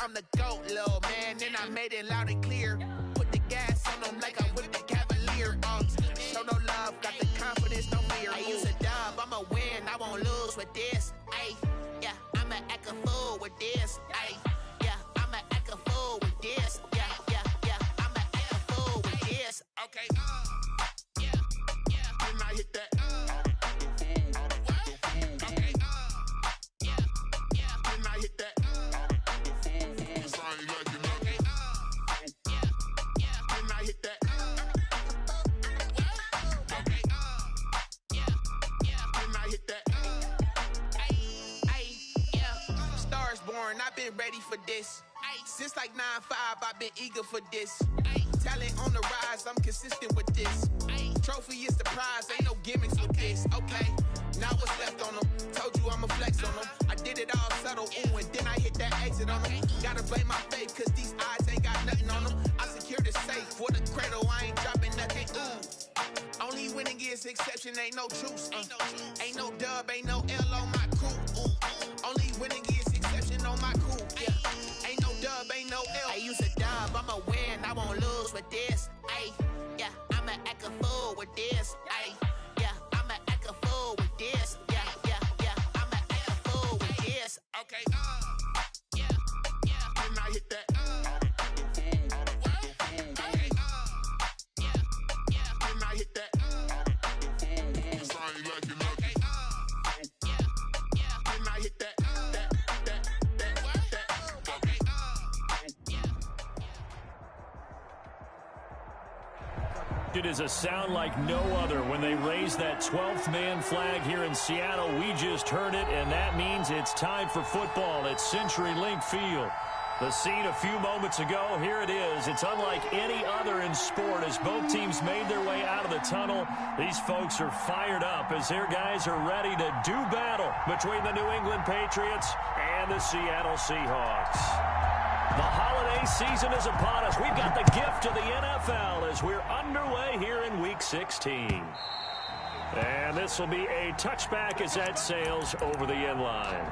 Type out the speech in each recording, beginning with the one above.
I'm the GOAT, little man, and I made it loud and clear. Put the gas on them like I whipped the Cavalier. Show no love, got the confidence, no fear. I use a dub, I'ma win, I won't lose with this. Ay, yeah, I'ma act a fool with this. Ay, yeah, I'ma act a fool with this. Yeah, yeah, yeah, I'ma act a fool with this. Okay, yeah, yeah, when I hit that. Okay, yeah, yeah, when I hit that. I've been ready for this. Since like 9-5, I've been eager for this. Talent on the rise, I'm consistent with this. Trophy is the prize, ain't no gimmicks with this. Okay, now what's left on them? Told you I'ma flex on them. I did it all subtle, ooh, and then I hit that exit on them. Gotta blame my faith, cause these eyes ain't got nothing on them. I secure the safe for the cradle, I ain't dropping nothing, ooh. Only winning is exception, ain't no truce. Ain't no dub, ain't no L on my crew. Only winning is exception on my crew. Yeah, ain't no dub, ain't no L. I use a dub, I'ma win, I won't lose with this. Ay, yeah, I'ma act a fool with this. Ay, yeah, I'ma act a fool with this. Yeah, yeah, yeah, I'ma act a fool with this. Okay, yeah, yeah, when I hit that. It is a sound like no other when they raise that 12th man flag here in Seattle. We just heard it, and that means it's time for football at CenturyLink Field. The scene a few moments ago, here it is. It's unlike any other in sport as both teams made their way out of the tunnel. These folks are fired up as their guys are ready to do battle between the New England Patriots and the Seattle Seahawks. The holiday season is upon us. We've got the gift of the NFL as we're underway here in Week 16. And this will be a touchback as that sails over the end line.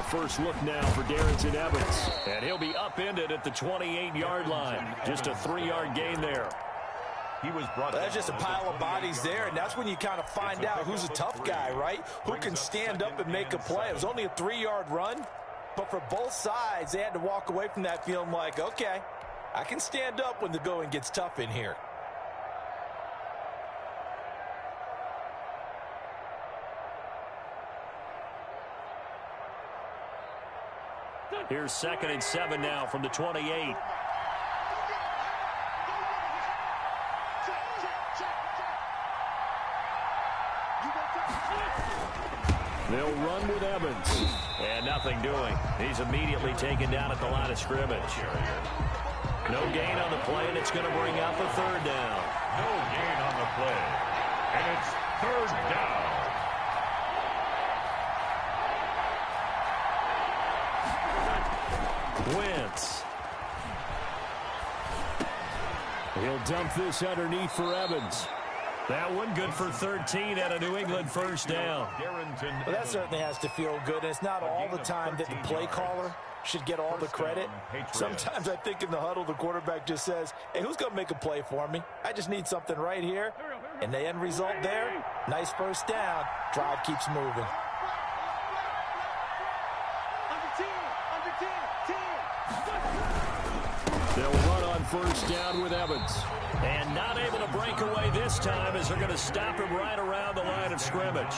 First look now for Darrington Evans. And he'll be upended at the 28-yard line. Just a 3-yard gain there. He was brought That's just a pile of bodies there, and that's when you kind of find out who's a tough guy, right? Who can stand up and make a play. It was only a 3-yard run, but for both sides, they had to walk away from that feeling like, okay, I can stand up when the going gets tough in here. Here's 2nd and 7 now from the 28. They'll run with Evans. And nothing doing. He's immediately taken down at the line of scrimmage. No gain on the play, and it's going to bring up a 3rd down. No gain on the play. And it's 3rd down. Wentz. He'll dump this underneath for Evans. That one good for 13 at a New England 1st down. Well, that certainly has to feel good. And it's not all the time that the play caller should get all the credit. Sometimes I think in the huddle, the quarterback just says, hey, who's going to make a play for me? I just need something right here. And the end result there, nice 1st down. Drive keeps moving. They'll run on 1st down with Evans. And not able to break away this time as they're going to stop him right around the line of scrimmage.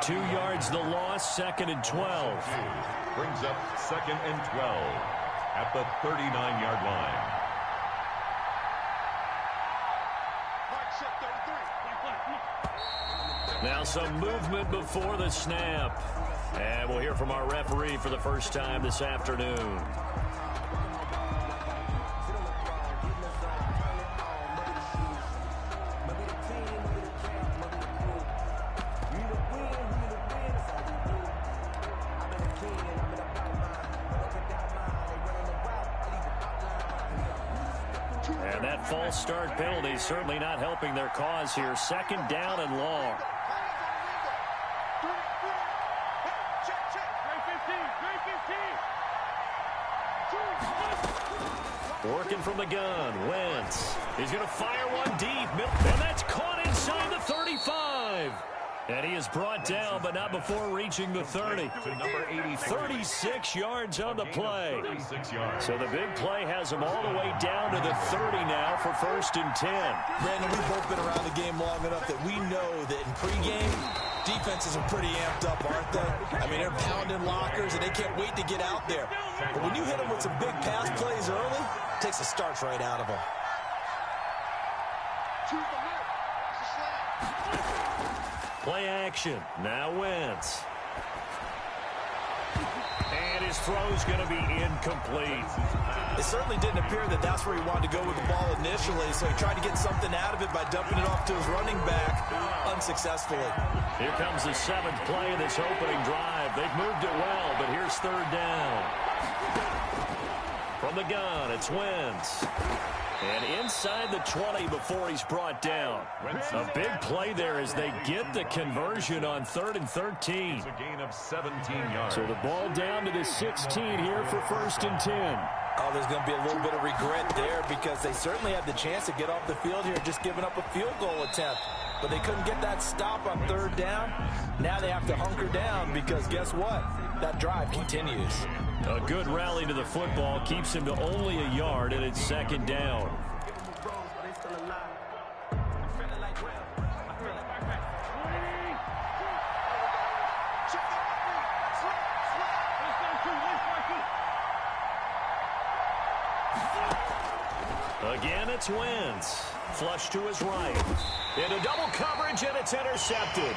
2 yards the loss, 2nd and 12. Brings up 2nd and 12 at the 39-yard line. Now some movement before the snap. And we'll hear from our referee for the first time this afternoon. And that false start penalty certainly not helping their cause here. Second down and long. Working from the gun, Wentz. He's going to fire one deep. And that's caught inside the 35. And he is brought down, but not before reaching the 30. 36 yards on the play. So the big play has him all the way down to the 30 now for 1st and 10. Brandon, we've both been around the game long enough that we know that in pregame, defenses are pretty amped up, aren't they? I mean, they're pounding lockers, and they can't wait to get out there. But when you hit them with some big pass plays early, it takes the starch right out of them. Play action. Now Wentz. And his throw's going to be incomplete. It certainly didn't appear that that's where he wanted to go with the ball initially, so he tried to get something out of it by dumping it off to his running back unsuccessfully. Here comes the 7th play of this opening drive. They've moved it well, but here's 3rd down. From the gun, it's Wentz. And inside the 20 before he's brought down. A big play there as they get the conversion on 3rd and 13. It's a gain of 17 yards. So the ball down to the 16 here for 1st and 10. Oh, there's going to be a little bit of regret there because they certainly had the chance to get off the field here just giving up a field goal attempt. But they couldn't get that stop on 3rd down. Now they have to hunker down because guess what? That drive continues. A good rally to the football keeps him to only a yard, and it's 2nd down. Again, it's Wentz. Flush to his right. Into double coverage, and it's intercepted.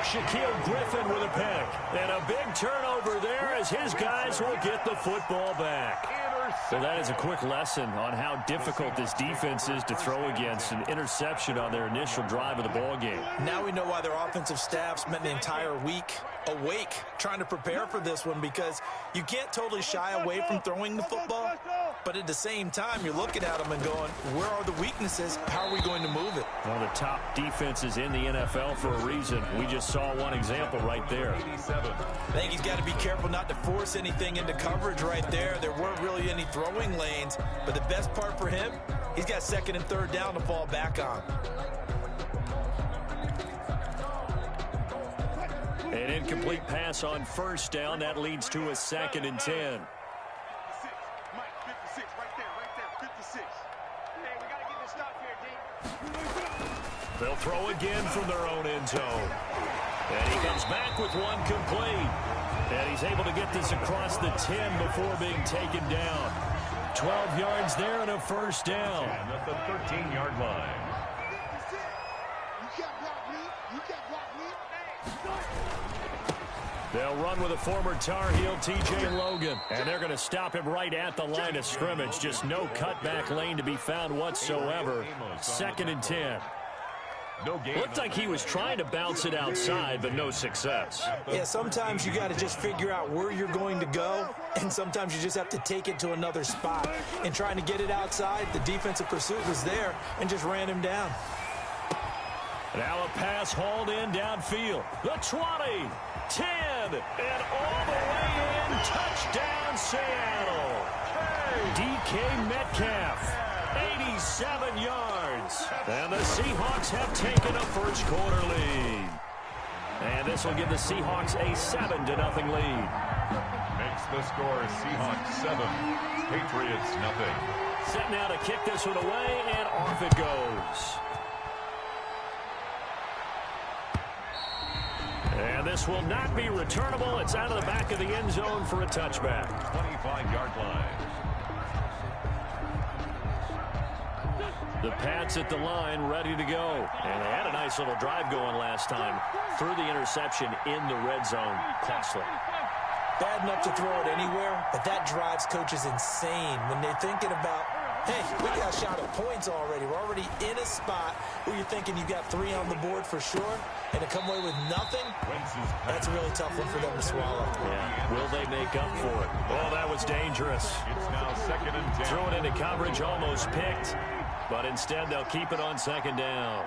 Shaquille Griffin with a pick. And a big turnover there as his guys will get the football back. So that is a quick lesson on how difficult this defense is to throw against. An interception on their initial drive of the ballgame. Now we know why their offensive staff spent the entire week awake trying to prepare for this one, because you can't totally shy away from throwing the football, but at the same time you're looking at them and going, where are the weaknesses? How are we going to move it? One of the top defenses in the NFL for a reason. We just saw one example right there. I think he's got to be careful not to force anything into coverage right there. There weren't really any throwing lanes, but the best part for him, he's got 2nd and 3rd down to fall back on. An incomplete pass on 1st down. That leads to a 2nd and 10. They'll throw again from their own end zone. And he comes back with one complete. And he's able to get this across the 10 before being taken down. 12 yards there and a 1st down. And at the 13-yard line. They'll run with a former Tar Heel, T.J. Logan. And they're going to stop him right at the line of scrimmage. Just no cutback lane to be found whatsoever. 2nd and 10. Looked like he was trying to bounce it outside, but no success. Yeah, sometimes you got to just figure out where you're going to go, and sometimes you just have to take it to another spot. And trying to get it outside, the defensive pursuit was there and just ran him down. Now a pass hauled in downfield. The 20, 10, and all the way in. Touchdown, Seattle. DK Metcalf. 87 yards. And the Seahawks have taken a first quarter lead. And this will give the Seahawks a 7-0 lead. Makes the score Seahawks 7, Patriots 0. Set now to kick this one away, and off it goes. And this will not be returnable. It's out of the back of the end zone for a touchback. 25-yard line. The Pats at the line, ready to go. And they had a nice little drive going last time. Threw the interception in the red zone. Costly. Bad enough to throw it anywhere, but that drives coaches insane when they're thinking about, hey, we got a shot at points already. We're already in a spot where you're thinking you got 3 on the board for sure, and to come away with nothing, that's a really tough one for them to swallow. Yeah. Will they make up for it? Oh, that was dangerous. It's now 2nd and 10. Threw it into coverage, almost picked, but instead they'll keep it on 2nd down.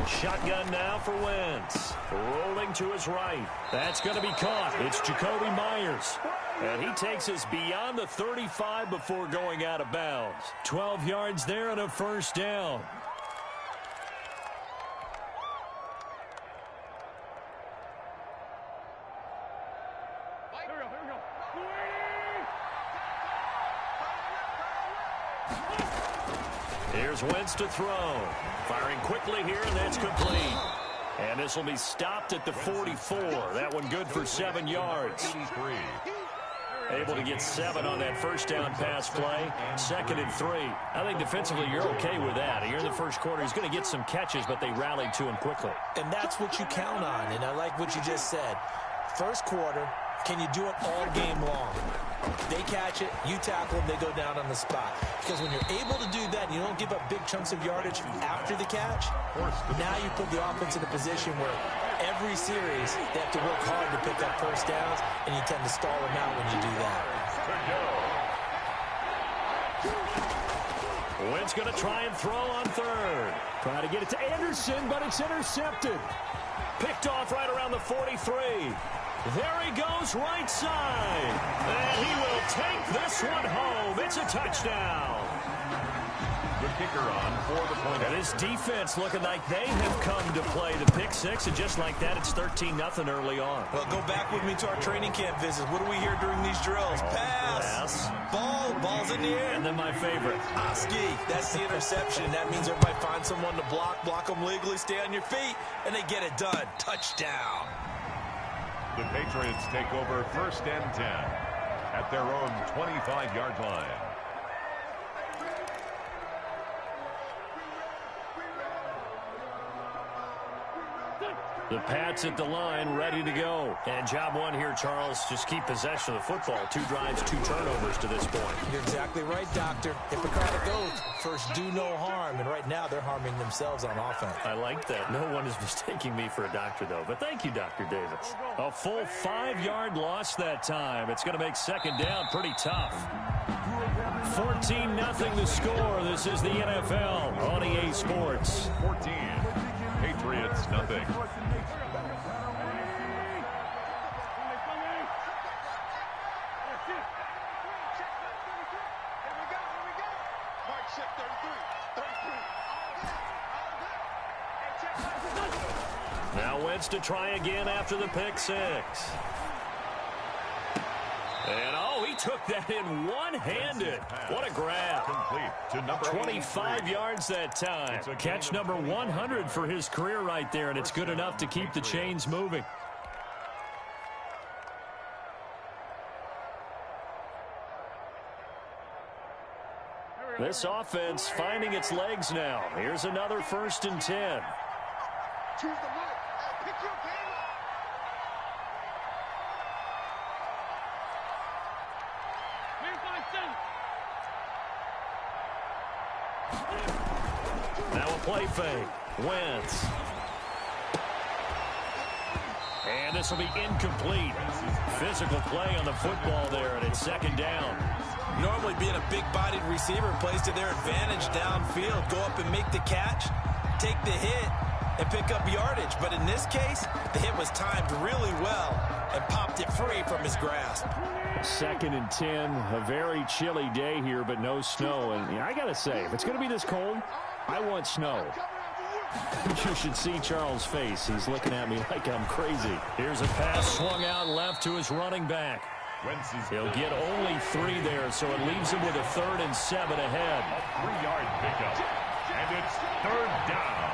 Shotgun now for Wentz. Rolling to his right. That's going to be caught. It's Jacoby Myers. And he takes us beyond the 35 before going out of bounds. 12 yards there and a first down. Here's Wentz to throw. Firing quickly here, and that's complete. And this will be stopped at the 44. That one good for 7 yards. 83. Able to get 7 on that first down pass play. 2nd and 3. I think defensively you're okay with that. Here in the first quarter, he's going to get some catches, but they rallied to him quickly. And that's what you count on, and I like what you just said. First quarter, can you do it all game long? They catch it, you tackle them, they go down on the spot. Because when you're able to do that and you don't give up big chunks of yardage after the catch, now you put the offense in a position where every series they have to work hard to pick up first downs, and you tend to stall them out when you do that. Wentz going to try and throw on 3rd. Try to get it to Anderson, but it's intercepted. Picked off right around the 43. There he goes, right side. And he will take this one home. It's a touchdown. The kicker on for the point. And his defense looking like they have come to play the pick 6, and just like that, it's 13-0 early on. Well, go back with me to our training camp visits. What do we hear during these drills? Pass. Ball's in the air. And then my favorite. Oski, that's the interception. That means everybody finds someone to block them legally, stay on your feet, and they get it done. Touchdown. The Patriots take over 1st and 10 at their own 25-yard line. The Pats at the line, ready to go. And job one here, Charles, just keep possession of the football. 2 drives, 2 turnovers to this point. You're exactly right, Doctor. Hippocratic oath. First, do no harm. And right now, they're harming themselves on offense. I like that. No one is mistaking me for a doctor, though. But thank you, Dr. Davis. A full 5-yard loss that time. It's going to make 2nd down pretty tough. 14-0 the score. This is the NFL on EA Sports. 14. Patriots, nothing. Now Wentz to try again after the pick 6. And he took that in one-handed. What a grab. Complete to number 25 yards that time. Catch number 100 for his career right there, and it's good enough to keep the chains moving. This offense finding its legs now. Here's another 1st and 10. Choose the mic. Pick your game up. Now a play fake. Wentz. And this will be incomplete. Physical play on the football there, and it's 2nd down. Normally being a big-bodied receiver plays to their advantage downfield. Go up and make the catch, take the hit, and pick up yardage. But in this case, the hit was timed really well and popped it free from his grasp. 2nd and 10, a very chilly day here, but no snow. And I got to say, if it's going to be this cold, I want snow. You should see Charles' face. He's looking at me like I'm crazy. Here's a pass swung out left to his running back. He'll get only 3 there, so it leaves him with a 3rd and 7 ahead. A 3-yard pickup, and it's 3rd down.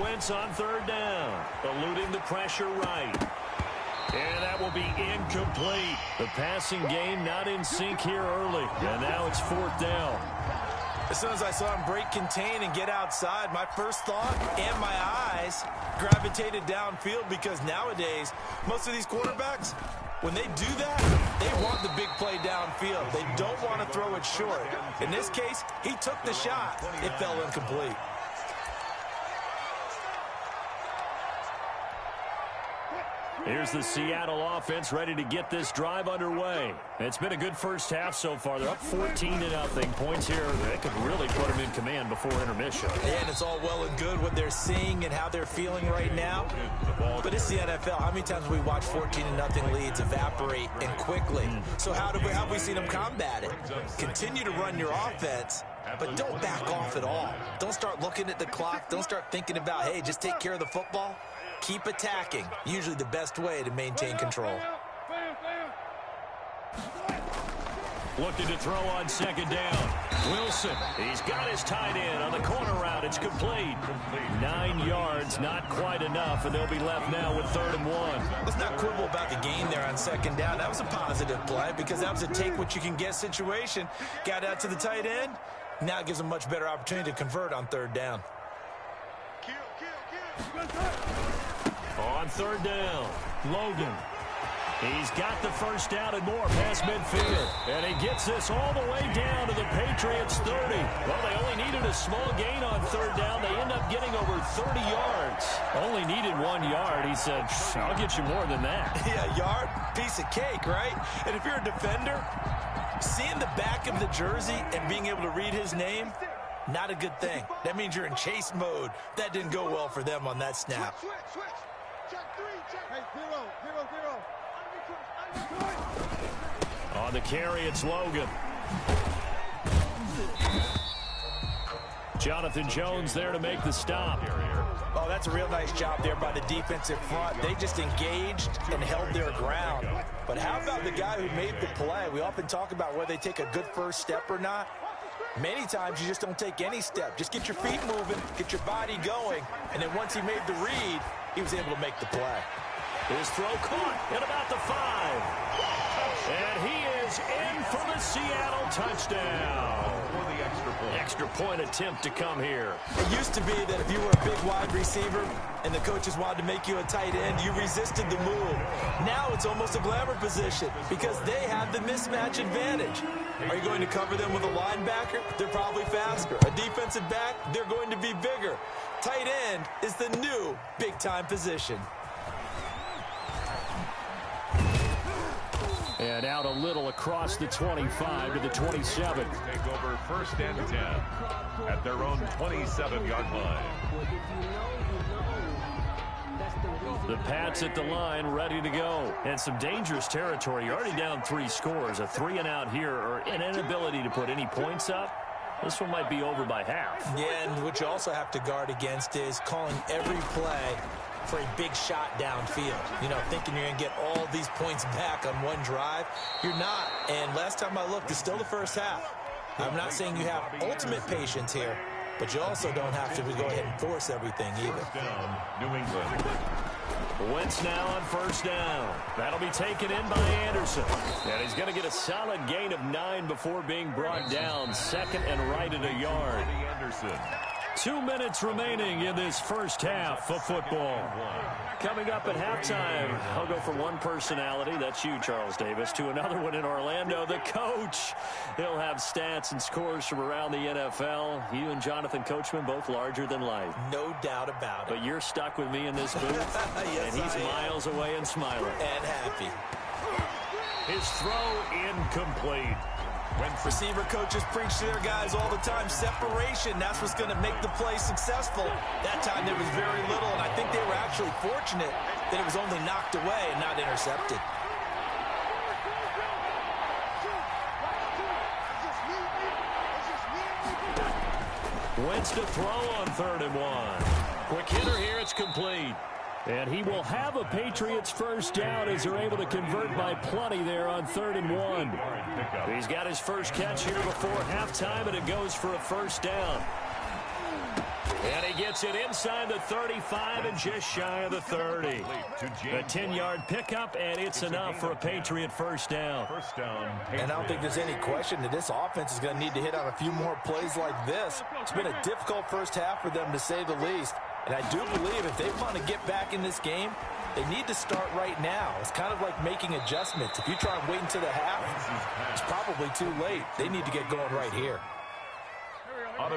Wentz on third down, eluding the pressure right. And that will be incomplete. The passing game not in sync here early. And now it's fourth down. As soon as I saw him break contain and get outside, my first thought and my eyes gravitated downfield, because nowadays, most of these quarterbacks, when they do that, they want the big play downfield. They don't want to throw it short. In this case, he took the shot. It fell incomplete. Here's the Seattle offense ready to get this drive underway. It's been a good first half so far. They're up 14-0. Points here that could really put them in command before intermission. And it's all well and good what they're seeing and how they're feeling right now. But it's the NFL. How many times have we watched 14-0 leads evaporate and quickly? So how have we seen them combat it? Continue to run your offense, but don't back off at all. Don't start looking at the clock. Don't start thinking about, hey, just take care of the football. Keep attacking. Usually the best way to maintain control. Looking to throw on second down. Wilson, he's got his tight end on the corner route. It's complete. 9 yards, not quite enough, and they'll be left now with 3rd and 1. Let's not quibble about the gain there on second down. That was a positive play because that was a take-what-you-can-get situation. Got out to the tight end. Now it gives them much better opportunity to convert on 3rd down. On 3rd down, Logan. He's got the first down and more past midfield. And he gets this all the way down to the Patriots' 30. Well, they only needed a small gain on 3rd down. They end up getting over 30 yards. Only needed 1 yard. He said, I'll get you more than that. Yeah, yard, piece of cake, right? And if you're a defender, seeing the back of the jersey and being able to read his name, not a good thing. That means you're in chase mode. That didn't go well for them on that snap. Switch. Check 3, check. Hey, 0. On the carry, it's Logan. Jonathan Jones there to make the stop. Oh, that's a real nice job there by the defensive front. They just engaged and held their ground. But how about the guy who made the play? We often talk about whether they take a good first step or not. Many times you just don't take any step. Just get your feet moving, get your body going, and then once he made the read, he was able to make the play. His throw caught at about the 5. And he is in for the Seattle touchdown. Extra point attempt to come here. It used to be that if you were a big wide receiver and the coaches wanted to make you a tight end, you resisted the move. Now it's almost a glamour position because they have the mismatch advantage. Are you going to cover them with a linebacker? They're probably faster. A defensive back? They're going to be bigger. Tight end is the new big-time position. And out a little across the 25 to the 27. Take over 1st and 10 at their own 27-yard line. The Pats at the line, ready to go. And some dangerous territory. You're already down 3 scores. A 3-and-out here, or an inability to put any points up. This one might be over by half. Yeah, and what you also have to guard against is calling every play for a big shot downfield. You know, thinking you're going to get all these points back on one drive. You're not. And last time I looked, it's still the first half. I'm not saying you have ultimate patience here, but you also don't have to go ahead and force everything either. Down, New England. Wentz now on 1st down. That'll be taken in by Anderson. And he's going to get a solid gain of 9 before being brought down. 2nd and right at a yard. Anderson. 2 minutes remaining in this first half of football. Coming up at halftime, I'll go from one personality, that's you, Charles Davis, to another one in Orlando, the coach. He'll have stats and scores from around the NFL. You and Jonathan Coachman, both larger than life. No doubt about it. But you're stuck with me in this booth, yes, and he's miles away and smiling. And happy. His throw incomplete. Receiver coaches preach to their guys all the time. Separation, that's what's going to make the play successful. That time there was very little, and I think they were actually fortunate that it was only knocked away and not intercepted. Wentz to throw on 3rd and 1. Quick hitter here, it's complete. And he will have a Patriots first down as they're able to convert by plenty there on 3rd and 1. He's got his first catch here before halftime, and it goes for a first down. And he gets it inside the 35 and just shy of the 30. A 10-yard pickup, and it's enough for a Patriot first down. And I don't think there's any question that this offense is going to need to hit on a few more plays like this. It's been a difficult first half for them, to say the least. And I do believe if they want to get back in this game, they need to start right now. It's kind of like making adjustments. If you try and wait until the half, it's probably too late. They need to get going right here.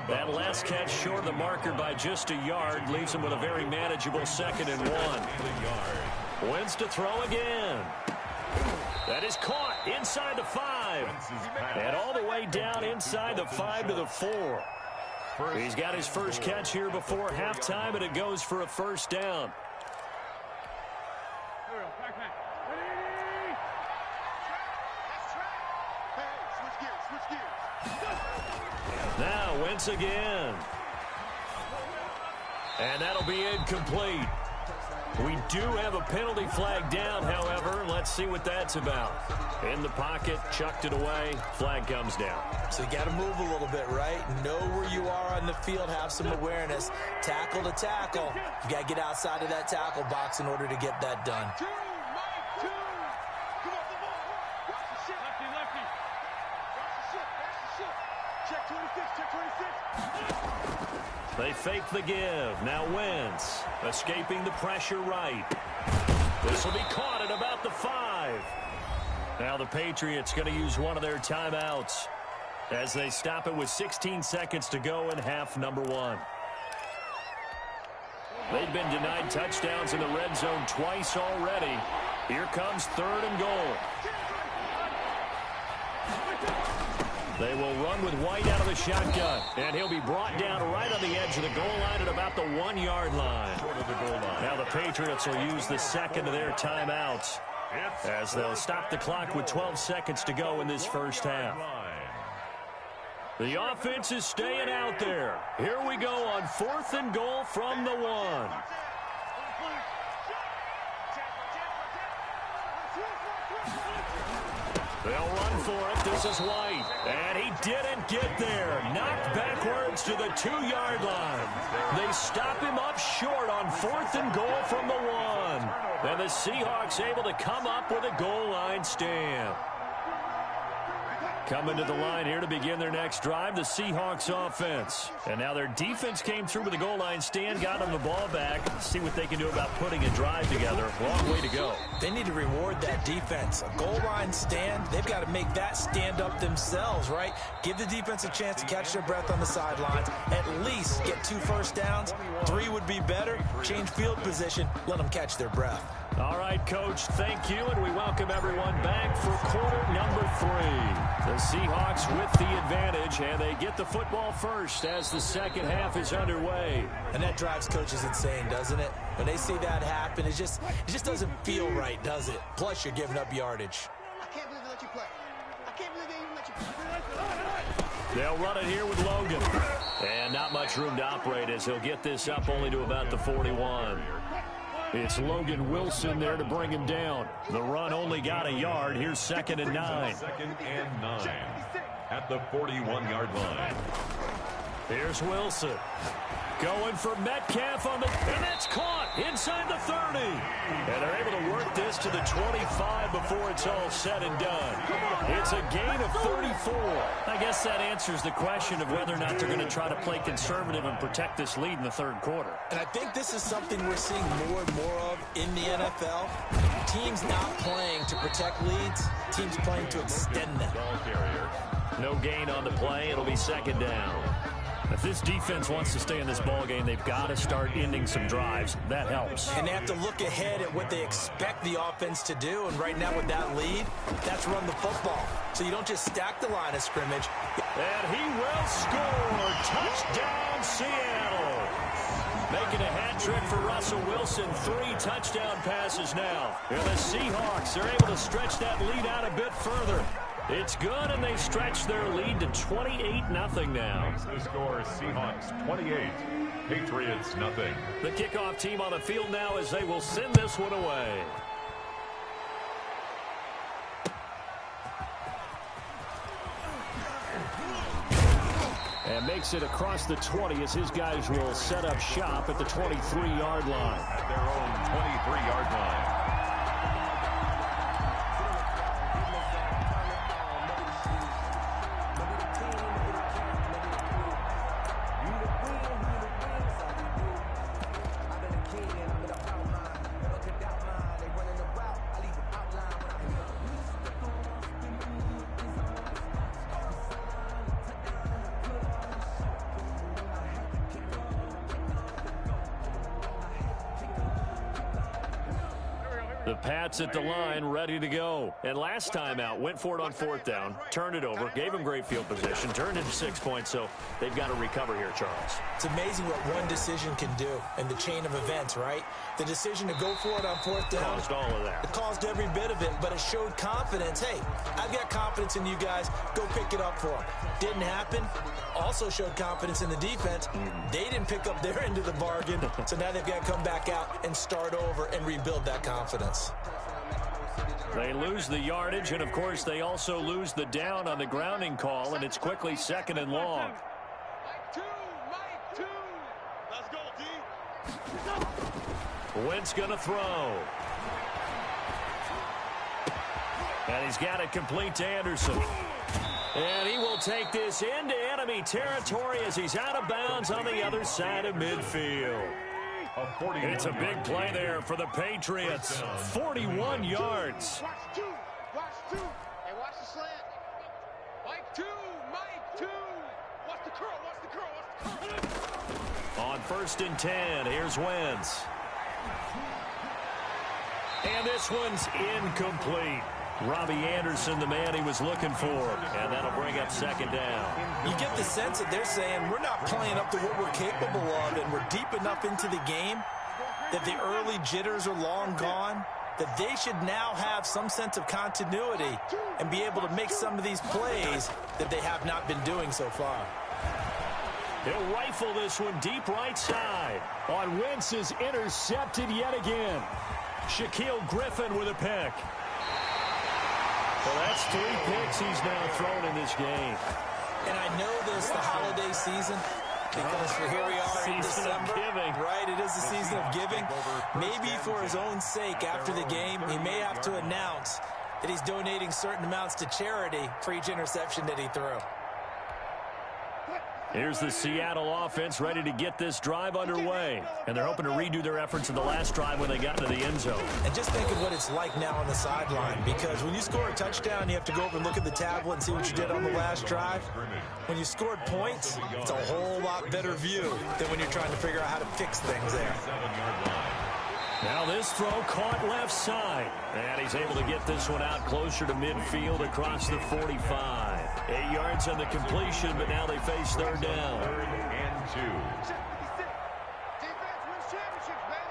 That last catch short of the marker by just a yard leaves him with a very manageable 2nd and 1. Wins to throw again. That is caught inside the 5. And all the way down inside the 5 to the 4. He's got his first catch here before halftime, and it goes for a first down. Now Wentz again. And that'll be incomplete. We do have a penalty flag down, however. Let's see what that's about. In the pocket, chucked it away, flag comes down. So you got to move a little bit, right? Know where you are on the field, have some awareness. Tackle to tackle. You got to get outside of that tackle box in order to get that done. They fake the give. Now Wentz escaping the pressure right. This will be caught at about the 5. Now the Patriots going to use one of their timeouts as they stop it with 16 seconds to go in half number 1. They've been denied touchdowns in the red zone twice already. Here comes 3rd and goal. They will run with White out of the shotgun, and he'll be brought down right on the edge of the goal line at about the 1-yard line. Now the Patriots will use the second of their timeouts as they'll stop the clock with 12 seconds to go in this first half. The offense is staying out there. Here we go on 4th and goal from the 1. They'll run for it. This is White. And he didn't get there. Knocked backwards to the 2-yard line. They stop him up short on 4th and goal from the 1. And the Seahawks able to come up with a goal line stand. Coming to the line here to begin their next drive, the Seahawks offense. And now their defense came through with a goal line stand, got them the ball back. See what they can do about putting a drive together. Long way to go. They need to reward that defense. A goal line stand, they've got to make that stand up themselves, right? Give the defense a chance to catch their breath on the sidelines. At least get 2 first downs. 3 would be better. Change field position. Let them catch their breath. All right, Coach, thank you, and we welcome everyone back for quarter number 3. The Seahawks with the advantage, and they get the football first as the second half is underway. And that drives coaches insane, doesn't it? When they see that happen, it just doesn't feel right, does it? Plus, you're giving up yardage. I can't believe they let you play. I can't believe they even let you play. They'll run it here with Logan. And not much room to operate as he'll get this up only to about the 41. It's Logan Wilson there to bring him down. The run only got a yard. Here's 2nd and 9. 2nd and 9 at the 41-yard line. Here's Wilson. Going for Metcalf on the... And that's caught inside the 30. And they're able to work this to the 25 before it's all said and done. It's a gain of 34. I guess that answers the question of whether or not they're going to try to play conservative and protect this lead in the 3rd quarter. And I think this is something we're seeing more and more of in the NFL. Teams not playing to protect leads. Teams playing to extend them. No gain on the play. It'll be 2nd down. If this defense wants to stay in this ballgame, they've got to start ending some drives. That helps. And they have to look ahead at what they expect the offense to do. And right now with that lead, that's run the football. So you don't just stack the line of scrimmage. And he will score. Touchdown, Seattle. Making a hat trick for Russell Wilson. 3 touchdown passes now. And the Seahawks are able to stretch that lead out a bit further. It's good, and they stretch their lead to 28-0 now. The score, Seahawks 28, Patriots 0. The kickoff team on the field now as they will send this one away. And makes it across the 20 as his guys will set up shop at the 23-yard line. At their own 23-yard line. The Pats at the line, ready to go. And last time out, went for it on 4th down, turned it over, gave him great field position, turned into 6 points, so they've got to recover here, Charles. It's amazing what one decision can do in the chain of events, right? The decision to go for it on 4th down. Caused all of that. It caused every bit of it, but it showed confidence. Hey, I've got confidence in you guys. Go pick it up for them. Didn't happen. Also showed confidence in the defense. They didn't pick up their end of the bargain, so now they've got to come back out and start over and rebuild that confidence. They lose the yardage, and, of course, they also lose the down on the grounding call, and it's quickly 2nd and long. Mike 2. Let's go, D. Wentz going to throw. And he's got it complete to Anderson. And he will take this into enemy territory as he's out of bounds on the other side of midfield. It's a big play there for the Patriots. 41 yards. Watch 2. And watch the slant. Mike 2. Watch the curl. On 1st and 10, here's Wentz. And this one's incomplete. Robbie Anderson, the man he was looking for, and that'll bring up 2nd down. You get the sense that they're saying we're not playing up to what we're capable of, and we're deep enough into the game that the early jitters are long gone, that they should now have some sense of continuity and be able to make some of these plays that they have not been doing so far. He'll rifle this one deep right side. On Wentz is intercepted yet again. Shaquille Griffin with a pick. Well, that's 3 picks he's now thrown in this game. And I know this, the holiday season, because here we are in December. Right, it is the season of giving. Maybe for his own sake, after the game, he may have to announce that he's donating certain amounts to charity for each interception that he threw. Here's the Seattle offense ready to get this drive underway. And they're hoping to redo their efforts in the last drive when they got into the end zone. And just think of what it's like now on the sideline, because when you score a touchdown, you have to go over and look at the tablet and see what you did on the last drive. When you scored points, it's a whole lot better view than when you're trying to figure out how to fix things there. Now this throw caught left side. And he's able to get this one out closer to midfield across the 45. 8 yards on the completion, but now they face 3rd down. 3rd and 2. Defense wins championships, baby.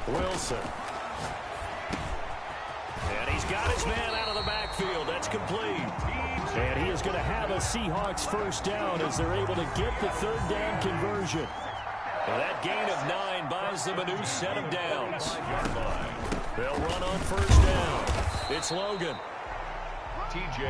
Go. Wilson. And he's got his man out of the backfield. That's complete. And he is going to have a Seahawks 1st down as they're able to get the 3rd down conversion. And that gain of 9 buys them a new set of downs. They'll run on 1st down. It's Logan.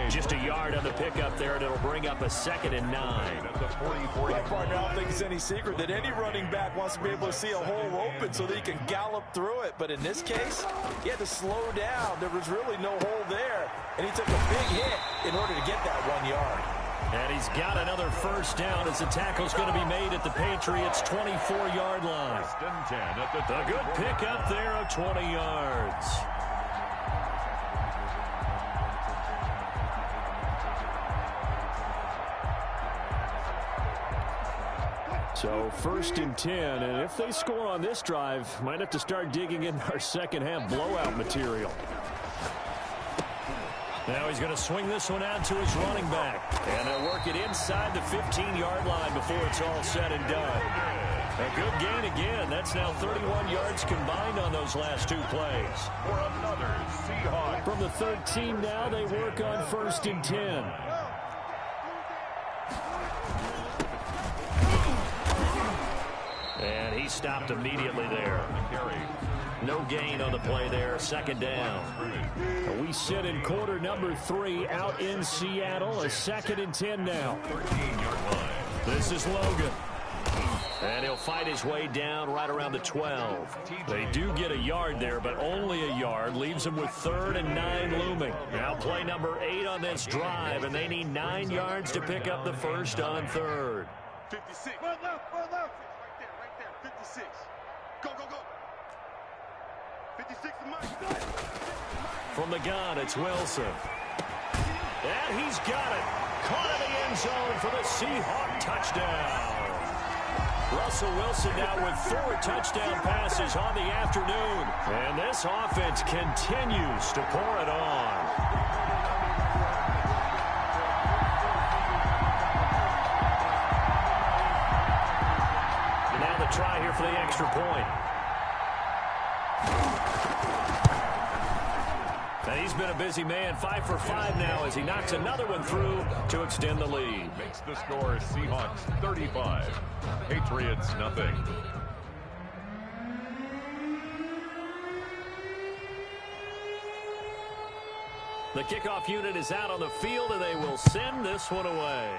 Just a yard on the pickup there, and it'll bring up a 2nd and 9. Well, partner, I don't think it's any secret that any running back wants to be able to see a hole open so that he can gallop through it. But in this case, he had to slow down. There was really no hole there, and he took a big hit in order to get that 1 yard. And he's got another 1st down as the tackle's going to be made at the Patriots' 24-yard line. The good pickup there of 20 yards. So 1st and 10, and if they score on this drive, might have to start digging in our second-half blowout material. Now he's going to swing this one out to his running back. And they'll work it inside the 15-yard line before it's all said and done. A good gain again. That's now 31 yards combined on those last 2 plays. For another Seahawks. From the 13 now, they work on 1st and 10. And he stopped immediately there. No gain on the play there. Second down. We sit in quarter number 3 out in Seattle. A 2nd and 10 now. 13-yard line. This is Logan. And he'll fight his way down right around the 12. They do get a yard there, but only a yard. Leaves them with 3rd and 9 looming. Now play number 8 on this drive, and they need 9 yards to pick up the first on 3rd. 56. Right there. Right there. 56. Go. 56 to Mike. From the gun, it's Wilson. And he's got it. Caught in the end zone for the Seahawk touchdown. Russell Wilson now with 4 touchdown passes on the afternoon. And this offense continues to pour it on. And now the try here for the extra point. And he's been a busy man, 5 for 5 now as he knocks another one through to extend the lead. Makes the score Seahawks 35, Patriots nothing. The kickoff unit is out on the field, and they will send this one away.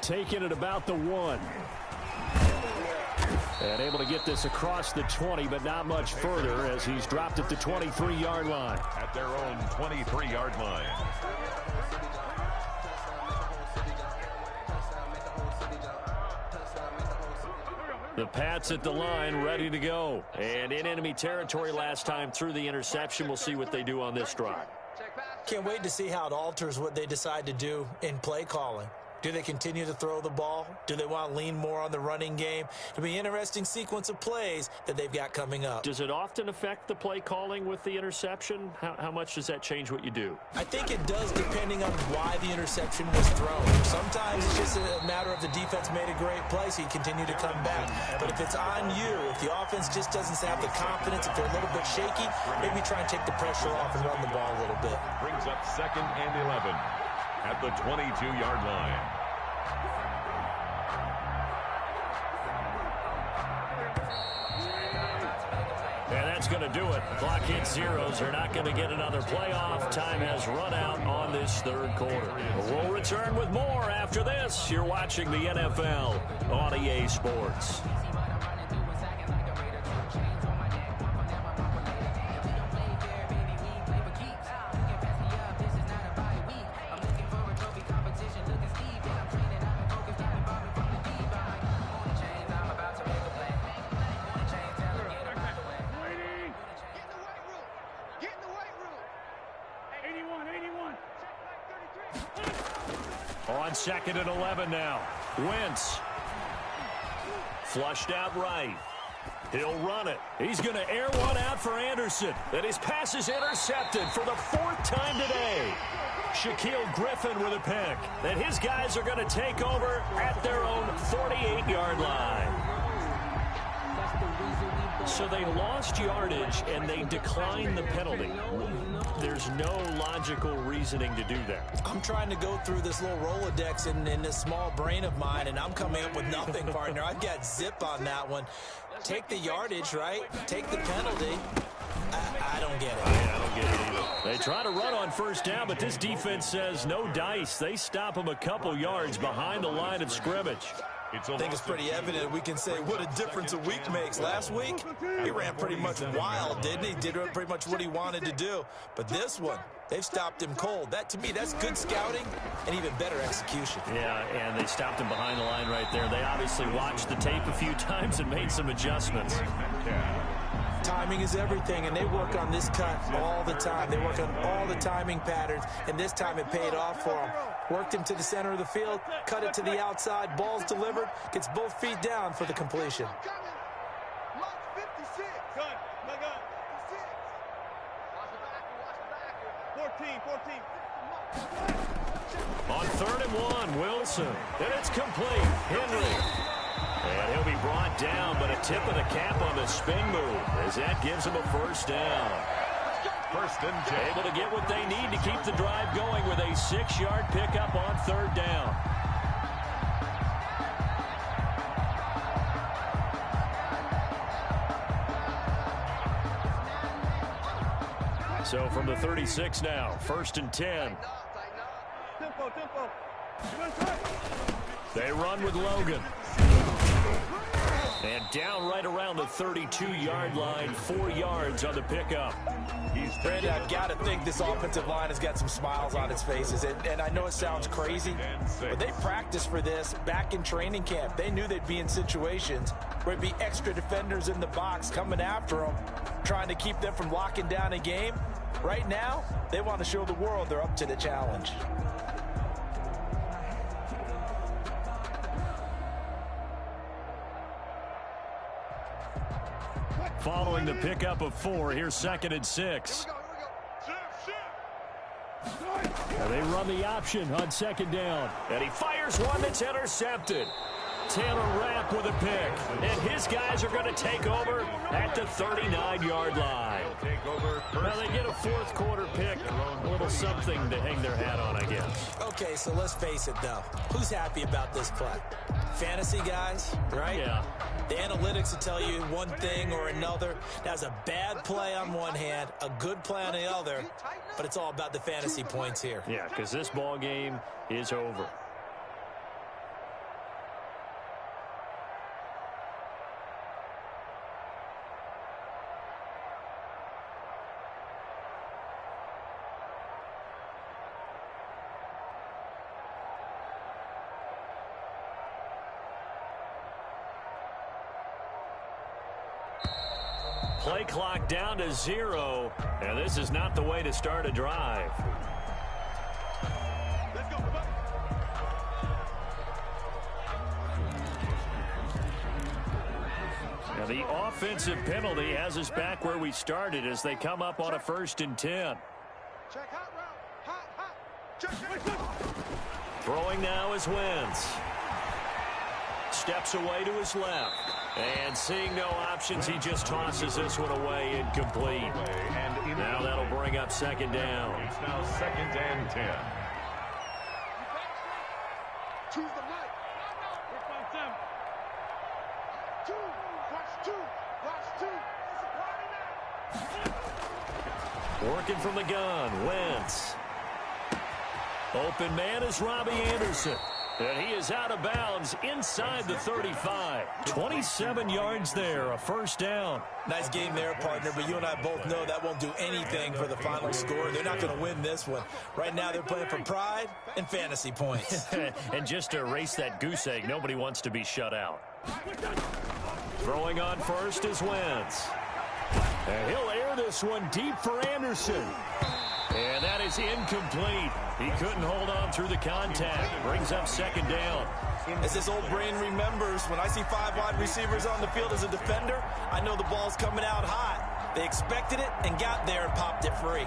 Taking it about the 1. And able to get this across the 20, but not much further as he's dropped at the 23-yard line. At their own 23-yard line. The Pats at the line, ready to go. And in enemy territory last time through the interception. We'll see what they do on this drive. Can't wait to see how it alters what they decide to do in play calling. Do they continue to throw the ball? Do they want to lean more on the running game? It'll be an interesting sequence of plays that they've got coming up. Does it often affect the play calling with the interception? How much does that change what you do? I think it does depending on why the interception was thrown. Sometimes it's just a matter of the defense made a great play, so you continue to come back. But if it's on you, if the offense just doesn't have the confidence, if they're a little bit shaky, maybe try and take the pressure off and run the ball a little bit. Brings up 2nd and 11 at the 22-yard line. And that's going to do it. Clock hits zeros. They're not going to get another playoff. Time has run out on this 3rd quarter. We'll return with more after this. You're watching the NFL on EA Sports. On 2nd and 11 now. Wentz. Flushed out right. He'll run it. He's going to air one out for Anderson. And his pass is intercepted for the 4th time today. Shaquille Griffin with a pick. And his guys are going to take over at their own 48-yard line. So they lost yardage, and they declined the penalty. There's no logical reasoning to do that. I'm trying to go through this little Rolodex in this small brain of mine, and I'm coming up with nothing, partner. I've got zip on that one. Take the yardage, right? Take the penalty. I don't get it. I don't get it either. They try to run on 1st down, but this defense says no dice. They stop them a couple yards behind the line of scrimmage. I think it's pretty evident. We can say what a difference a week makes. Last week, he ran pretty much wild, didn't he? Did pretty much what he wanted to do. But this one, they've stopped him cold. That, to me, that's good scouting and even better execution. Yeah, and they stopped him behind the line right there. They obviously watched the tape a few times and made some adjustments. Timing is everything, and they work on this cut all the time. They work on all the timing patterns, and this time it paid off for them. Worked him to the center of the field, cut it to the outside, ball's delivered, gets both feet down for the completion. 14. On 3rd and 1, Wilson. And it's complete. Henry. And he'll be brought down, but a tip of the cap on the spin move as that gives him a 1st down. 1st and 10. Able to get what they need to keep the drive going with a 6-yard pickup on 3rd down. So from the 36 now, 1st and 10. They run with Logan. And down right around the 32-yard line, 4 yards on the pickup. Brandon, I've got to think this offensive line has got some smiles on its faces. And I know it sounds crazy, but they practiced for this back in training camp. They knew they'd be in situations where it'd be extra defenders in the box coming after them, trying to keep them from locking down a game. Right now, they want to show the world they're up to the challenge. Following the pickup of 4, here's 2nd and 6. Well, they run the option on 2nd down. And he fires one that's intercepted. Taylor Rapp with a pick. And his guys are going to take over at the 39-yard line. Now they get a 4th quarter pick. A little something to hang their hat on, I guess. Okay, so let's face it, though. Who's happy about this play? Fantasy guys, right? Yeah. The analytics will tell you one thing or another. That's a bad play on one hand, a good play on the other, but it's all about the fantasy points here. Yeah, because this ball game is over. Play clock down to 0, and this is not the way to start a drive. Let's go. Now the offensive penalty has us back where we started as they come up on a 1st and 10. Check hot route. Hot. Check. Throwing now is Wentz. Steps away to his left. And seeing no options, he just tosses this one away, incomplete. Now that'll bring up 2nd down. It's now 2nd and 10. Choose the right. Watch two. Working from the gun, Wentz. Open man is Robbie Anderson. And he is out of bounds inside the 35. 27 yards there, a 1st down. Nice game there, partner, but you and I both know that won't do anything for the final score. They're not going to win this one. Right now they're playing for pride and fantasy points. And just to erase that goose egg, nobody wants to be shut out. Throwing on first is Wentz. And he'll air this one deep for Anderson. And that is incomplete. He couldn't hold on through the contact. Brings up 2nd down. As this old brain remembers, when I see 5 wide receivers on the field as a defender, I know the ball's coming out hot. They expected it and got there and popped it free.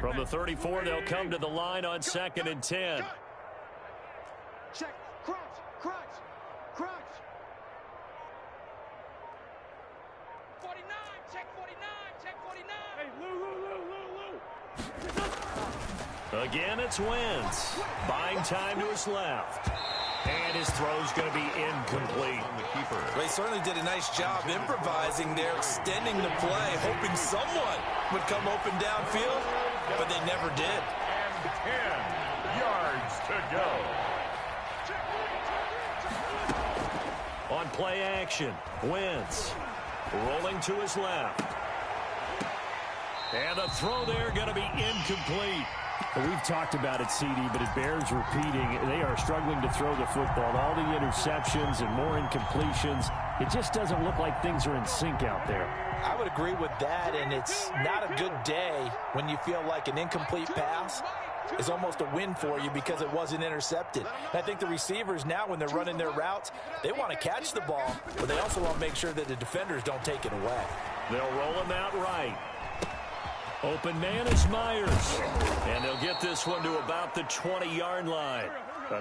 From the 34, they'll come to the line on 2nd and 10. Check. Crunch. 49. Check 49. Hey, Lou. Again, it's Wentz. Buying time to his left. And his throw's going to be incomplete. They certainly did a nice job improvising there, extending the play, hoping someone would come open downfield, but they never did. And 10 yards to go. On play action, Wentz rolling to his left. And the throw there going to be incomplete. We've talked about it, CD, but it bears repeating. They are struggling to throw the football. All the interceptions and more incompletions. It just doesn't look like things are in sync out there. I would agree with that, and it's not a good day when you feel like an incomplete pass is almost a win for you because it wasn't intercepted. And I think the receivers now, when they're running their routes, they want to catch the ball, but they also want to make sure that the defenders don't take it away. They'll roll him out right. Open man is Myers. And they'll get this one to about the 20-yard line.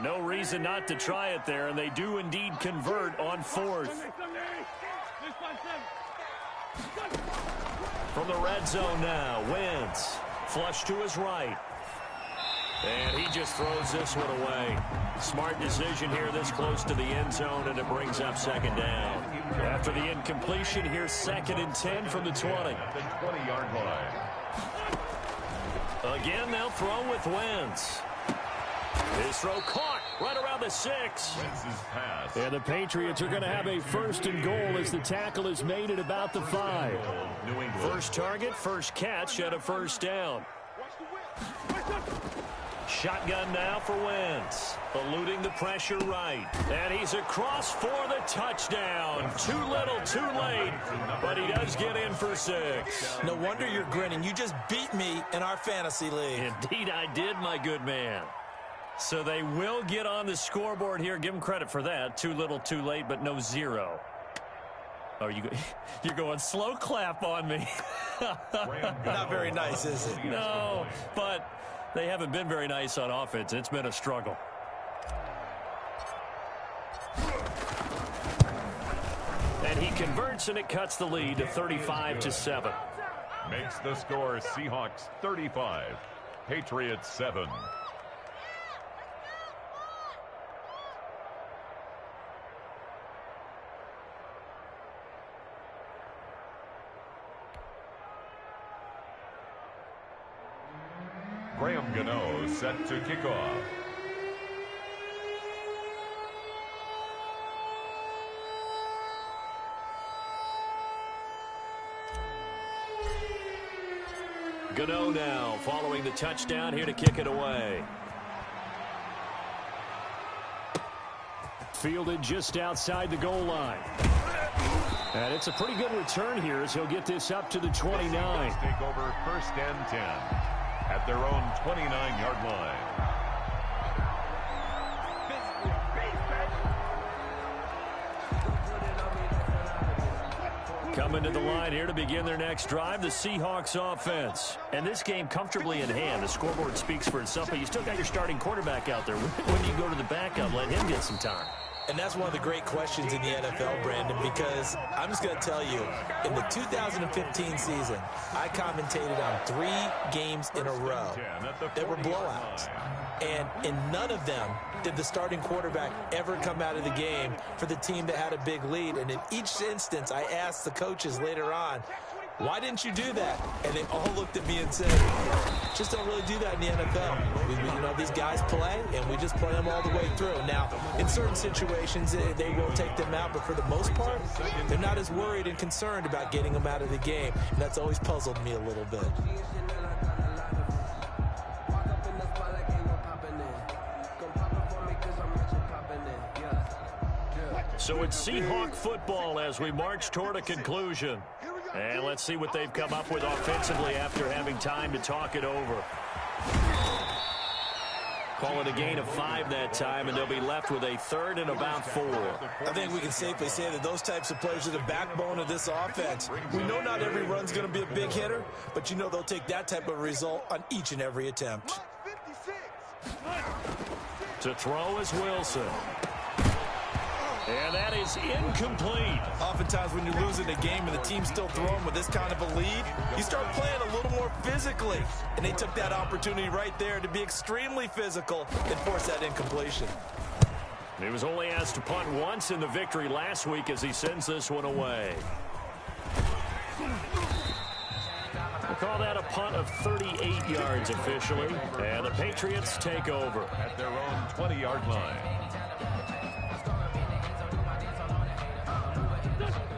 No reason not to try it there, and they do indeed convert on fourth. From the red zone now, Wentz. Flush to his right. And he just throws this one away. Smart decision here this close to the end zone, and it brings up second down. After the incompletion, here's 2nd and 10 from the 20. At the 20-yard line. Again, they'll throw with Wentz. His throw caught right around the 6. Wentz's pass. And the Patriots are going to have a 1st and goal as the tackle is made at about the 5. New England. First target, first catch, and a first down. Shotgun now for Wentz. Eluding the pressure right. And he's across for the touchdown. Too little, too late. But he does get in for 6. No wonder you're grinning. You just beat me in our fantasy league. Indeed I did, my good man. So they will get on the scoreboard here. Give them credit for that. Too little, too late, but no 0. Oh, you're going slow clap on me. Not very nice, is it? No, but they haven't been very nice on offense. It's been a struggle. And he converts, and it cuts the lead to 35-7. Makes the score Seahawks 35, Patriots 7. Graham Gano set to kick off. Gano now following the touchdown here to kick it away. Fielded just outside the goal line. And it's a pretty good return here as he'll get this up to the 29. Take over 1st and 10 at their own 29-yard line. Coming to the line here to begin their next drive, the Seahawks offense. And this game comfortably in hand. The scoreboard speaks for itself, but you still got your starting quarterback out there. When do you go to the backup, let him get some time? And that's one of the great questions in the NFL, Brandon, because I'm just going to tell you, in the 2015 season, I commentated on 3 games in a row. They were blowouts. And in none of them did the starting quarterback ever come out of the game for the team that had a big lead. And in each instance, I asked the coaches later on, why didn't you do that? And they all looked at me and said, just don't really do that in the NFL. You know, these guys play, and we just play them all the way through. Now, in certain situations, they will take them out, but for the most part, they're not as worried and concerned about getting them out of the game. And that's always puzzled me a little bit. So it's Seahawk football as we march toward a conclusion. And let's see what they've come up with offensively after having time to talk it over. Call it a gain of 5 that time, and they'll be left with a 3rd and about 4. I think we can safely say that those types of players are the backbone of this offense. We know not every run's going to be a big hitter, but you know they'll take that type of result on each and every attempt. To throw is Wilson. And that is incomplete. Oftentimes when you're losing a game and the team's still throwing with this kind of a lead, you start playing a little more physically. And they took that opportunity right there to be extremely physical and force that incompletion. He was only asked to punt once in the victory last week as he sends this one away. We'll call that a punt of 38 yards officially. And the Patriots take over. At their own 20-yard line.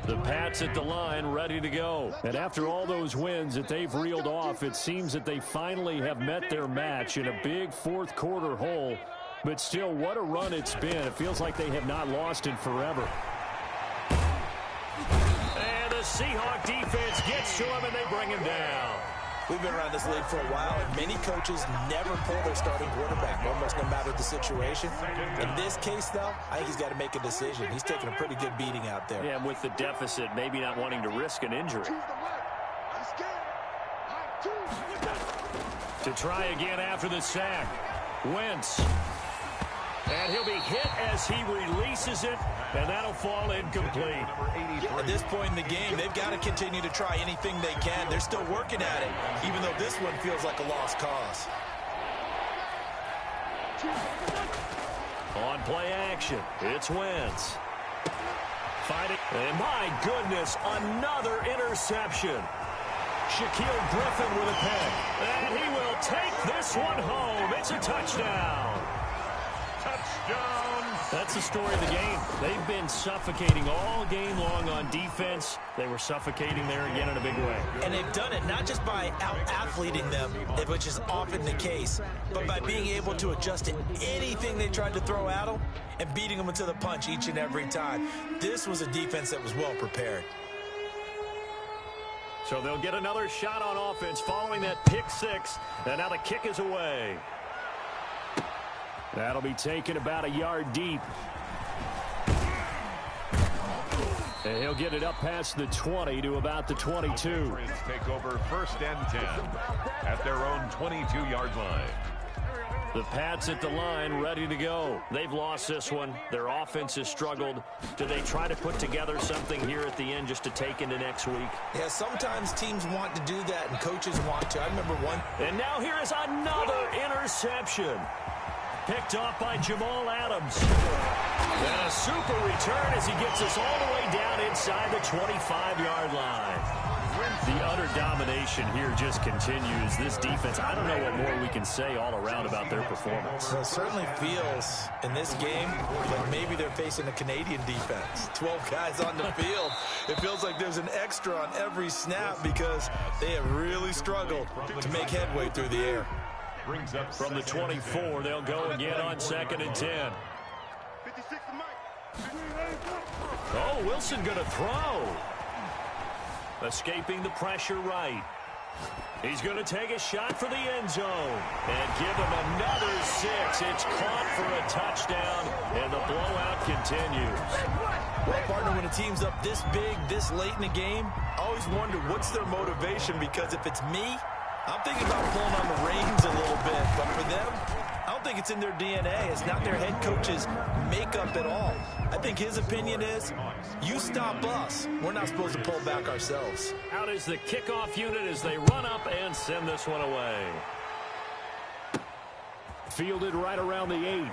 The Pats at the line, ready to go. And after all those wins that they've reeled off, it seems that they finally have met their match in a big fourth quarter hole. But still, what a run it's been. It feels like they have not lost in forever. And the Seahawk defense gets to him, and they bring him down. We've been around this league for a while, and many coaches never pull their starting quarterback, almost no matter the situation. In this case, though, I think he's got to make a decision. He's taking a pretty good beating out there. Yeah, and with the deficit, maybe not wanting to risk an injury. To try again after the sack. Wentz. And he'll be hit as he releases it, and that'll fall incomplete. At this point in the game, they've got to continue to try anything they can. They're still working at it, even though this one feels like a lost cause. On play action, it's Wentz. Fighting, and my goodness, another interception. Shaquille Griffin with a pick, and he will take this one home. It's a touchdown. Touchdown. That's the story of the game. They've been suffocating all game long on defense. They were suffocating there again in a big way. And they've done it not just by out-athleting them, which is often the case, but by being able to adjust to anything they tried to throw at them and beating them into the punch each and every time. This was a defense that was well prepared. So they'll get another shot on offense following that pick six, and now the kick is away. That'll be taken about a yard deep. And he'll get it up past the 20 to about the 22. Take over 1st and 10 at their own 22-yard line. The Pats at the line, ready to go. They've lost this one. Their offense has struggled. Do they try to put together something here at the end just to take into next week? Yeah, sometimes teams want to do that and coaches want to. I remember one. And now here is another interception. Picked off by Jamal Adams. And a super return as he gets us all the way down inside the 25-yard line. The utter domination here just continues. This defense, I don't know what more we can say all around about their performance. Well, it certainly feels in this game like maybe they're facing a Canadian defense. 12 guys on the field. It feels like there's an extra on every snap because they have really struggled to make headway through the air. From the 24, they'll go again on 2nd and 10. Oh, Wilson going to throw. Escaping the pressure right. He's going to take a shot for the end zone. And give him another 6. It's caught for a touchdown, and the blowout continues. Well, partner, when a team's up this big, this late in the game, I always wonder what's their motivation, because if it's me, I'm thinking about pulling on the reins a little bit. But for them, I don't think it's in their DNA. It's not their head coach's makeup at all. I think his opinion is, you stop us. We're not supposed to pull back ourselves. Out is the kickoff unit as they run up and send this one away. Fielded right around the 8.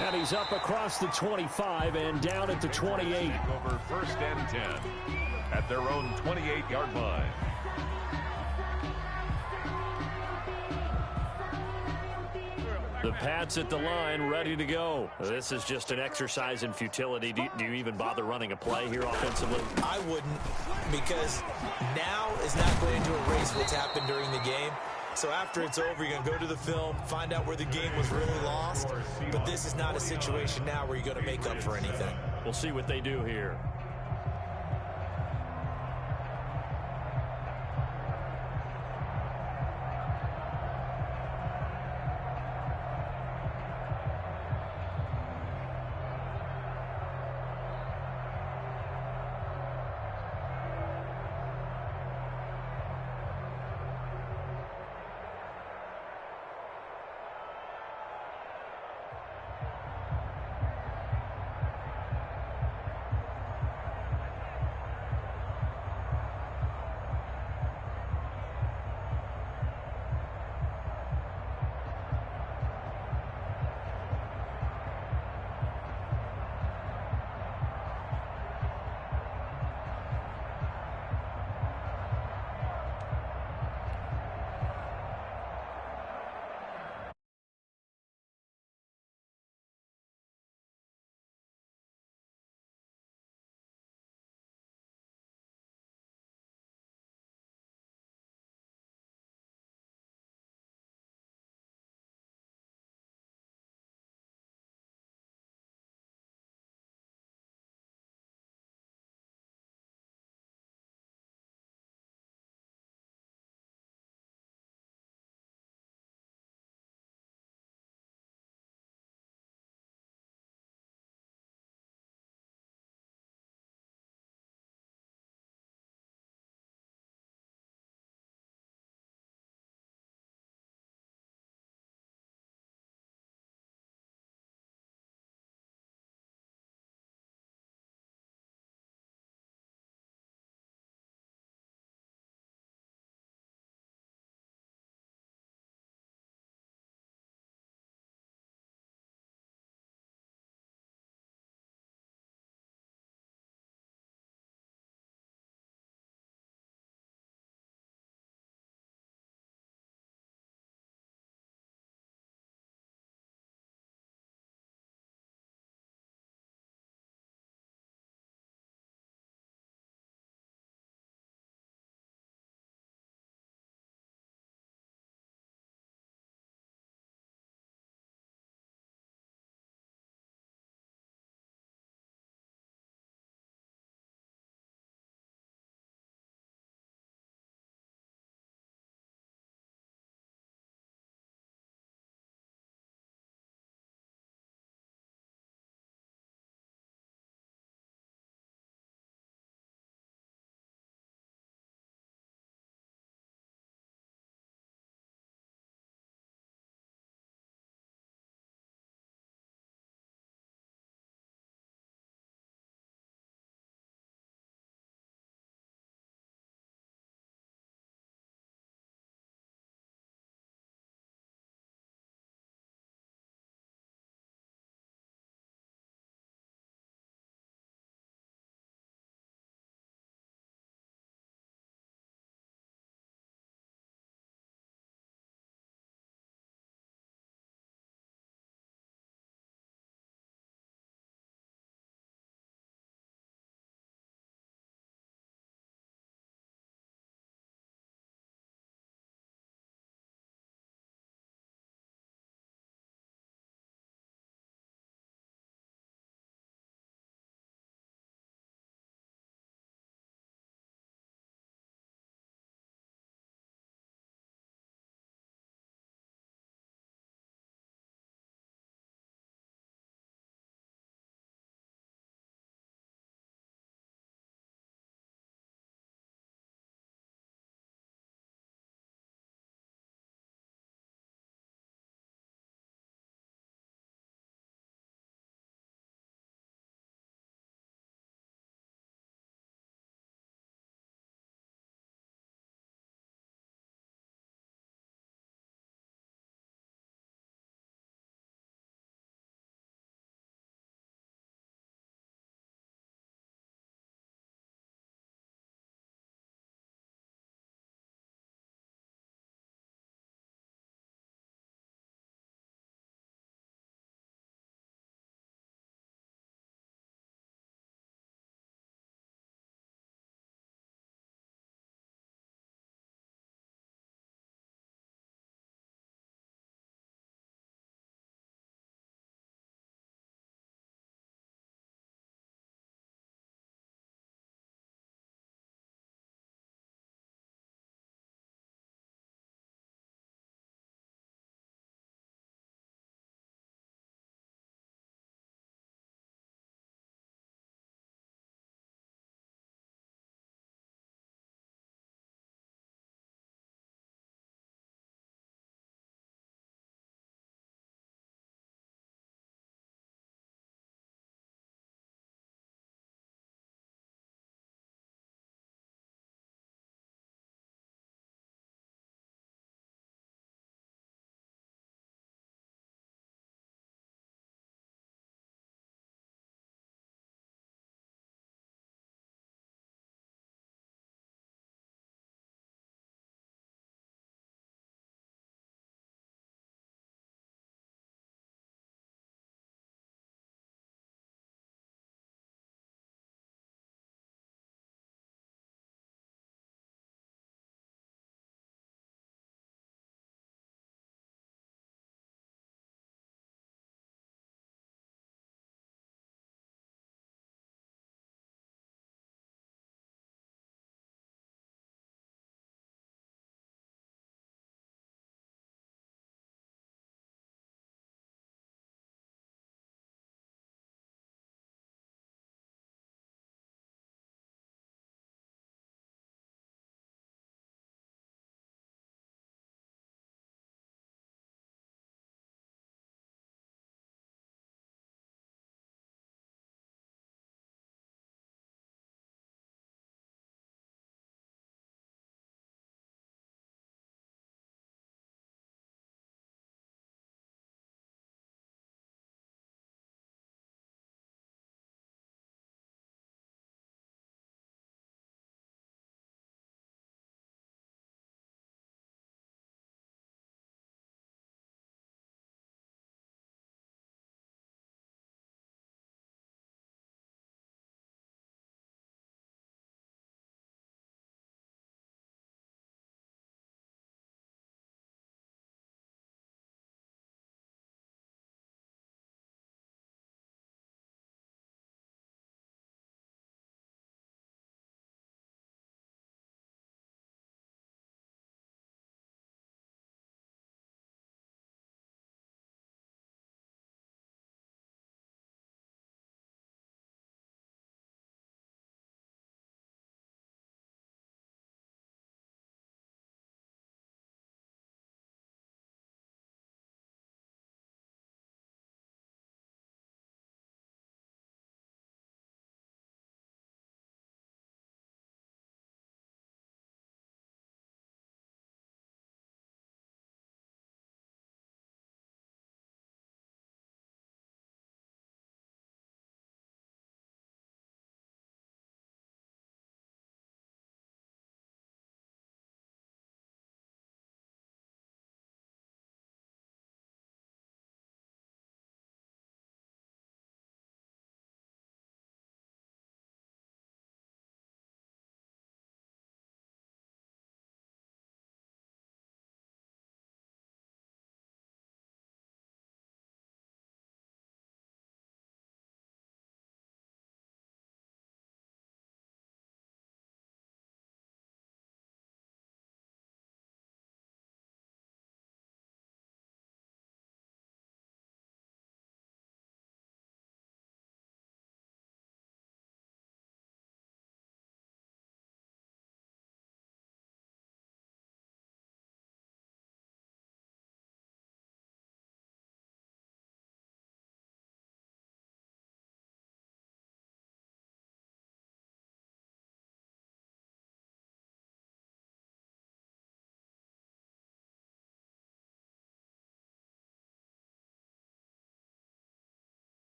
And he's up across the 25 and down at the 28. Over 1st and 10 at their own 28-yard line. The Pats at the line, ready to go. This is just an exercise in futility. Do you even bother running a play here offensively? I wouldn't, because now is not going to erase what's happened during the game. So after it's over, you're going to go to the film, find out where the game was really lost. But this is not a situation now where you're going to make up for anything. We'll see what they do here.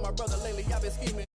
on my brother lately, I've been scheming.